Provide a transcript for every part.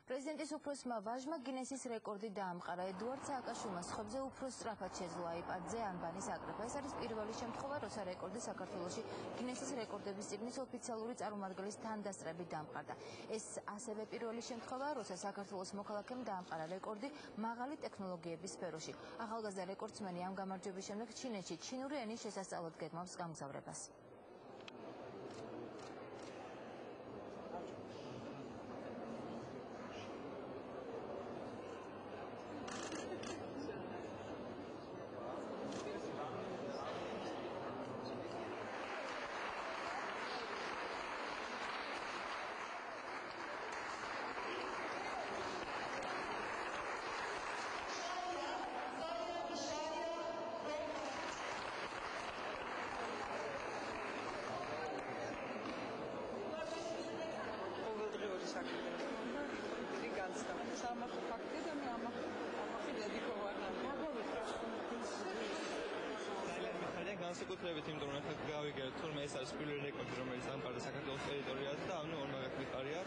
პრეზიდენტის უფროსმა ვაჟმა გინესის რეკორდი დაამყარა. ედუარდ სააკაშვილმა სხვებზე უფრო სწრაფად შეძლო აიპადზე ანბანის აკრეფა. ეს არის პირველი შემთხვევა, როცა რეკორდი საქართველოში გინესის რეკორდების წიგნის ოფიციალური წარმომადგენლის თანდასწრებით დაამყარდა. ეს ასევე პირველი შემთხვევაა, როცა საქართველოს მოქალაქემ დაამყარა რეკორდი მაღალი ტექნოლოგიების სფეროში. ახალგაზრდა რეკორდსმენი ამ გამარჯვების შემდეგ ჩინეთში ჩინური ენის შესასწავლად გეგმავს გამგზავრებას. განსაკუთრებით იმიტომ რომ ახლა გავიგეთ თურმე ეს არის პირველი რეკორდი რომელიც დამყარდა საქართველოს ტერიტორიაზე და ანუ ორმაგად მიყარია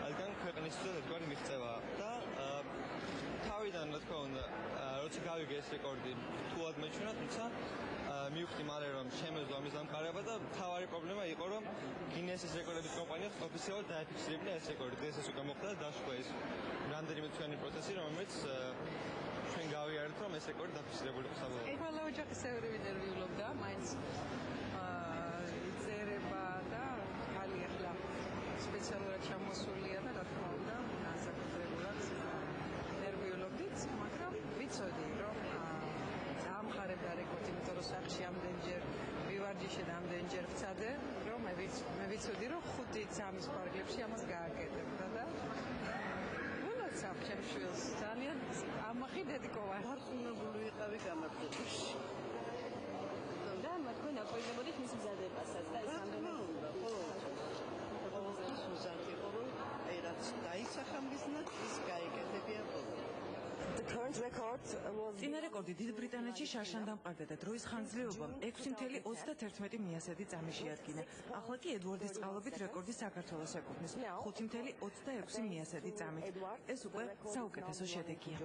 რადგან ქვეყნისთვის ერთგვარი მიღწევა და თავიდან რა თქმა უნდა როცა გავიგე ეს რეკორდი თულად მეჩვენა თუმცა მივხვდი მალე რომ შემეძლო ამის დამყარება და მთავარი პრობლემა იყო რომ გინესის რეკორდების კომპანია ოფიციალურად დააფიქსირებდა ეს რეკორდი ეს უკვე მოხდა და დაშვა ეს რამდენიმე თვიანი პროცესი რომელიც ჩვენ გავიარეთ რომ ეს რეკორდი დაფიქსირებული იყო საბოლოოდ. ყველა ოჯახის წევრი ინტერვიულობდა, მაინც იწერება და ხალი ახლა სპეციალურად ჩამოსულია და რა თქმა უნდა, განსაკუთრებულად ინტერვიულობდით, მაგრამ ვიცოდი რომ დაამყარებდა რეკორდი, იმიტომ რომ სახში ამდენჯერ ვივარჯიშე და ამდენჯერ ვცადე, რომ მე ვიცოდი რომ 5 ძამის პარკლებში ამას გააკეთებდა და სამჩემ შვილს ძალიან ამახი დედიკოვარ. გარყვნებული ვიყავი გამარჯვებაში. და მათქონ აპრობებოდით მის მზადებასაც და ეს ამდენად ყოველთვის უზად იყო რომ აი რაც დაისახა მიზნად ის გაიგებებია ბოლო. წინა რეკორდი დიდ ბრიტანეთში შარშან დამყარდა და დროის ხანგრძლივობამ 6.31 მიასედი წამი შეადგინა. ახლა კი ედუარდის წყალობით რეკორდი საქართველოს ეკუთვნის 5.26 მიასედი წამით. ეს უკვე საუკეთესო შედეგია.